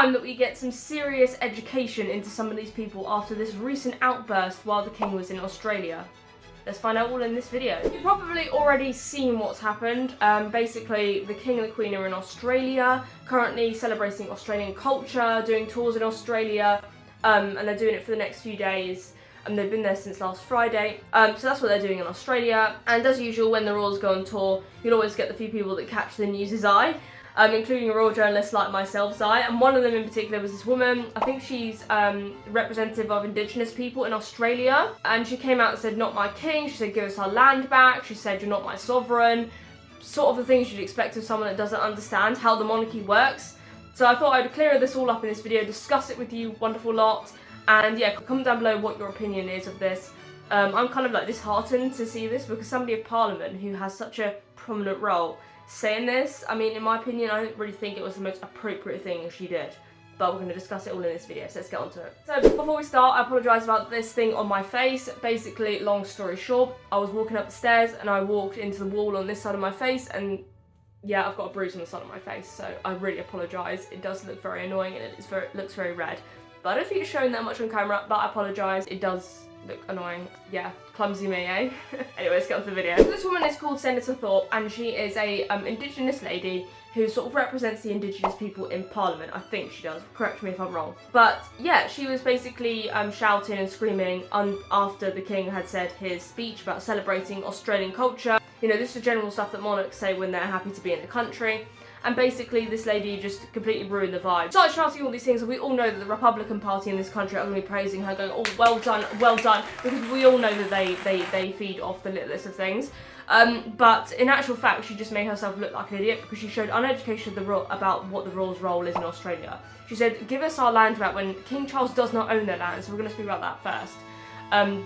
time that we get some serious education into some of these people after this recent outburst while the king was in Australia. Let's find out all in this video. You've probably already seen what's happened. Basically, the king and the queen are in Australia, currently celebrating Australian culture, doing tours in Australia, and they're doing it for the next few days. And they've been there since last Friday. So that's what they're doing in Australia. And as usual, when the royals go on tour, you'll always get the few people that catch the news's eye. Including a royal journalist like myself's eye, and one of them in particular was this woman. I think she's representative of Indigenous people in Australia, and she came out and said, "Not my king." She said, "Give us our land back." She said, "You're not my sovereign." Sort of the things you'd expect of someone that doesn't understand how the monarchy works. So I thought I'd clear this all up in this video, discuss it with you, wonderful lot, and yeah, comment down below what your opinion is of this. I'm kind of like disheartened to see this because somebody of Parliament who has such a prominent role saying this, I mean, in my opinion, I don't really think it was the most appropriate thing she did. But we're going to discuss it all in this video, so let's get on to it. So before we start, I apologise about this thing on my face. Basically, long story short, I was walking up the stairs and I walked into the wall on this side of my face, and yeah, I've got a bruise on the side of my face, so I really apologise. It does look very annoying and it looks very red. But I don't think it's showing that much on camera, but I apologise. It does look annoying. Yeah, clumsy me, eh? Anyway, let's get on to the video. So this woman is called Senator Thorpe, and she is a Indigenous lady who sort of represents the Indigenous people in Parliament. I think she does. Correct me if I'm wrong. But yeah, she was basically shouting and screaming after the king had said his speech about celebrating Australian culture. You know, this is the general stuff that monarchs say when they're happy to be in the country. And basically, this lady just completely ruined the vibe. Started shouting all these things, and we all know that the Republican Party in this country are going to be praising her, going, "Oh, well done," because we all know that they feed off the littlest of things. But in actual fact, she just made herself look like an idiot because she showed uneducation about what the royals' role is in Australia. She said, "Give us our land back," when King Charles does not own their land, so we're going to speak about that first.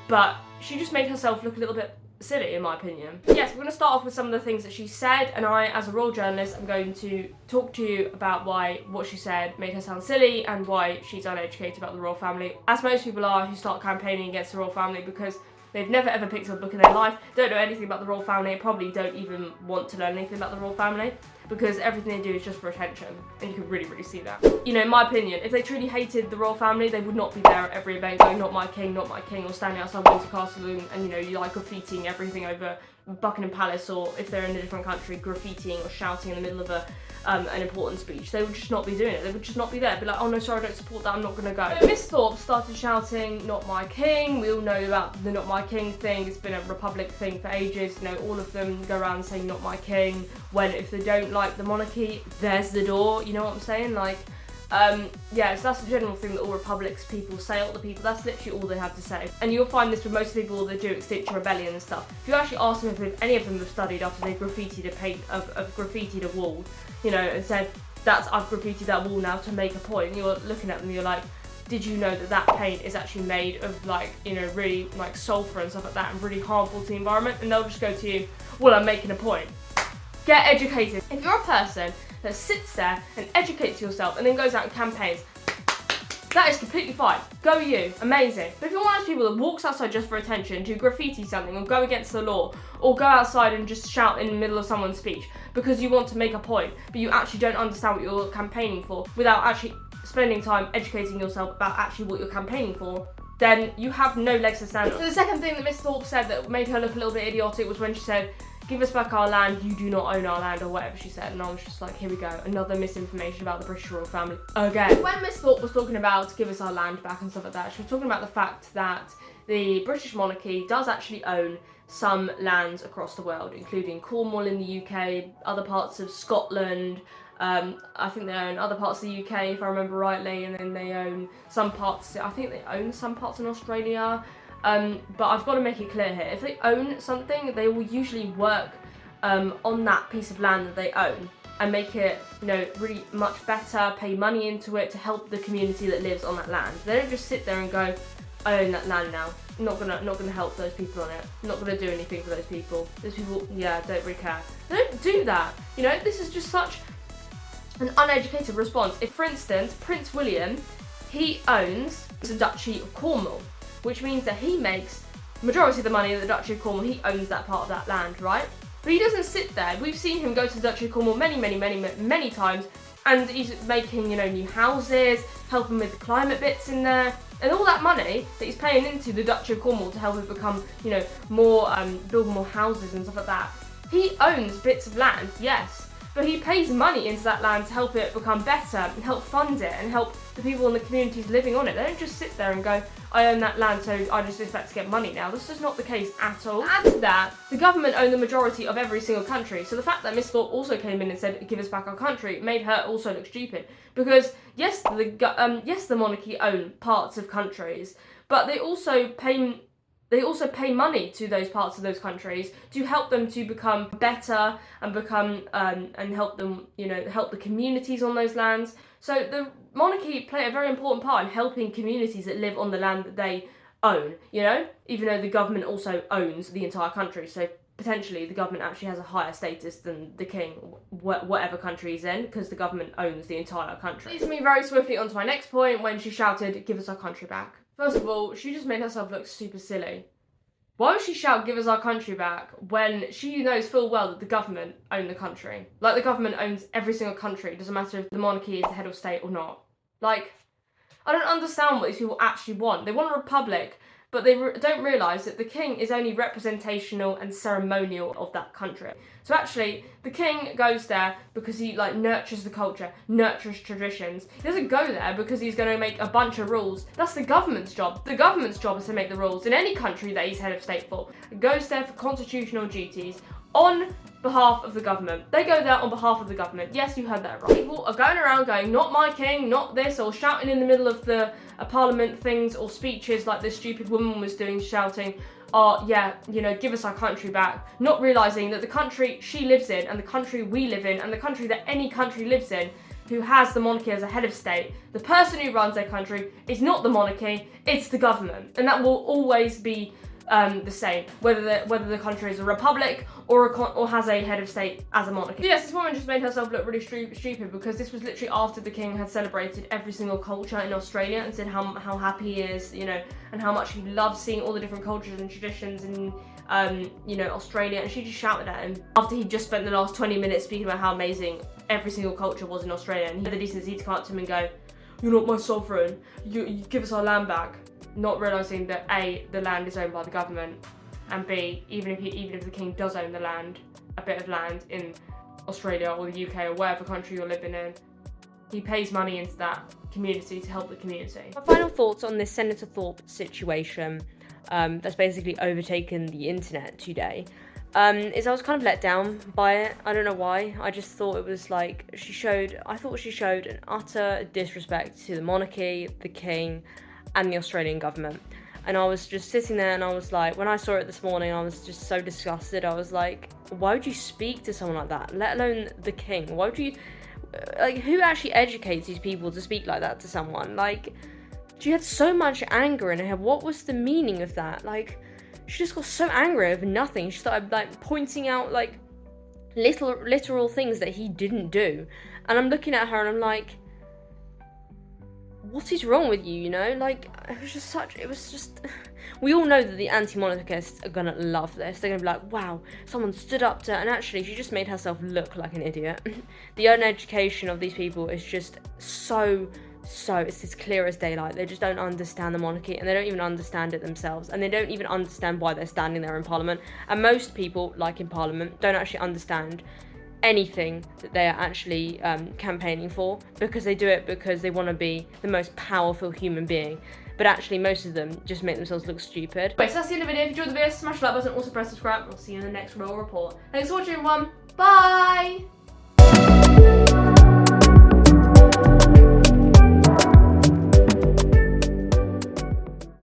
But she just made herself look a little bit silly, in my opinion. Yes, we're going to start off with some of the things that she said, and I, as a royal journalist, am going to talk to you about why what she said made her sound silly and why she's uneducated about the royal family, as most people are who start campaigning against the royal family because they've never ever picked up a book in their life, don't know anything about the royal family, and probably don't even want to learn anything about the royal family because everything they do is just for attention, and you can really, really see that. You know, in my opinion, if they truly hated the royal family, they would not be there at every event going, "Not my king, not my king," or standing outside Windsor Castle and you know, you like graffitiing everything over Buckingham Palace, or if they're in a different country, graffitiing or shouting in the middle of an important speech. They would just not be doing it. They would just not be there. Be like, "Oh no, sorry, I don't support that, I'm not going to go." So Miss Thorpe started shouting, "Not my king." We all know about the "not my king" thing. It's been a Republic thing for ages. You know, all of them go around saying "not my king" when if they don't like the monarchy, there's the door. You know what I'm saying? Like, yeah, so that's a general thing that all Republics people say, all the people, that's literally all they have to say. And you'll find this with most people that do Extinction Rebellion and stuff. If you actually ask them if any of them have studied after they graffitied graffitied a wall, you know, and said, "I've graffitied that wall now to make a point," you're looking at them, you're like, "Did you know that that paint is actually made of, like, you know, really like sulfur and stuff like that and really harmful to the environment?" And they'll just go to you, "Well, I'm making a point." Get educated. If you're a person that sits there and educates yourself and then goes out and campaigns, that is completely fine. Go you, amazing. But if you're one of those people that walks outside just for attention, to graffiti something or go against the law, or go outside and just shout in the middle of someone's speech because you want to make a point, but you actually don't understand what you're campaigning for without actually spending time educating yourself about actually what you're campaigning for, then you have no legs to stand on. So the second thing that Miss Thorpe said that made her look a little bit idiotic was when she said, "Give us back our land, you do not own our land," or whatever she said. And I was just like, here we go, another misinformation about the British royal family again. When Miss Thorpe was talking about "give us our land back" and stuff like that, she was talking about the fact that the British monarchy does actually own some lands across the world, including Cornwall in the UK, other parts of Scotland, I think they own other parts of the UK if I remember rightly, and then they own some parts, I think they own some parts in Australia. But I've got to make it clear here, if they own something, they will usually work on that piece of land that they own and make it, you know, really much better, pay money into it to help the community that lives on that land. They don't just sit there and go, "I own that land now. Not gonna help those people on it. Not gonna do anything for those people. Those people, yeah, don't really care." They don't do that. You know, this is just such an uneducated response. If, for instance, Prince William, he owns the Duchy of Cornwall, which means that he makes majority of the money of the Duchy of Cornwall. He owns that part of that land, right? But he doesn't sit there. We've seen him go to the Duchy of Cornwall many times, And he's making, you know, new houses, helping with the climate bits in there. And all that money that he's paying into the Duchy of Cornwall to help it become, you know, more, build more houses and stuff like that. He owns bits of land, yes, but he pays money into that land to help it become better and help fund it and help the people in the communities living on it. They don't just sit there and go, I own that land, so I just expect to get money now. This is not the case at all. Add to that, the government own the majority of every single country, so the fact that Miss Thorpe also came in and said, give us back our country, made her also look stupid. Because yes, the monarchy own parts of countries, but they also pay money to those parts of those countries to help them to become better and become and help them, you know, help the communities on those lands. So the monarchy play a very important part in helping communities that live on the land that they own, you know, even though the government also owns the entire country. So potentially the government actually has a higher status than the king, whatever country he's in, because the government owns the entire country. Leads me very swiftly onto my next point when she shouted, give us our country back. First of all, she just made herself look super silly. Why would she shout, give us our country back, when she knows full well that the government own the country? Like, the government owns every single country. It doesn't matter if the monarchy is the head of state or not. Like, I don't understand what these people actually want. They want a republic, but they don't realise that the king is only representational and ceremonial of that country. So actually, the king goes there because he, like, nurtures the culture, nurtures traditions. He doesn't go there because he's going to make a bunch of rules. That's the government's job. The government's job is to make the rules in any country that he's head of state for. He goes there for constitutional duties on behalf of the government. They go there on behalf of the government. Yes, you heard that right. People are going around going, not my king, not this, or shouting in the middle of the parliament things or speeches like this stupid woman was doing, shouting, oh yeah, you know, give us our country back, not realising that the country she lives in and the country we live in and the country that any country lives in who has the monarchy as a head of state, the person who runs their country is not the monarchy, it's the government. And that will always be the same, whether the country is a republic or has a head of state as a monarchy. So yes, this woman just made herself look really stupid because this was literally after the king had celebrated every single culture in Australia and said how happy he is, you know, and how much he loves seeing all the different cultures and traditions in you know, Australia, and she just shouted at him after he just spent the last 20 minutes speaking about how amazing every single culture was in Australia, and he had the decency to come up to him and go, you're not my sovereign, you give us our land back. Not realising that A, the land is owned by the government, and B, even if the king does own the land, a bit of land in Australia or the UK or whatever country you're living in, he pays money into that community to help the community. My final thoughts on this Senator Thorpe situation that's basically overtaken the internet today is I was kind of let down by it. I don't know why. I just thought it was like I thought she showed an utter disrespect to the monarchy, the king, and the Australian government. And I was just sitting there and I was like, when I saw it this morning, I was just so disgusted. I was like, why would you speak to someone like that, let alone the king? Why would you, like, who actually educates these people to speak like that to someone? Like, she had so much anger in her. What was the meaning of that? Like, she just got so angry over nothing. She started, like, pointing out, like, literal things that he didn't do. And I'm looking at her and I'm like, what is wrong with you, you know? Like, it was just, we all know that the anti-monarchists are gonna love this. They're gonna be like, wow, someone stood up to her, and actually she just made herself look like an idiot. The uneducation of these people is just so, it's as clear as daylight. They just don't understand the monarchy, and they don't even understand it themselves, and they don't even understand why they're standing there in Parliament. And most people, like in Parliament, don't actually understand anything that they are actually campaigning for, because they do it because they want to be the most powerful human being, but actually most of them just make themselves look stupid. Anyway, so that's the end of the video. If you enjoyed the video, smash the like button, also press subscribe, and I'll see you in the next Royal Report. Thanks for watching, everyone. Bye!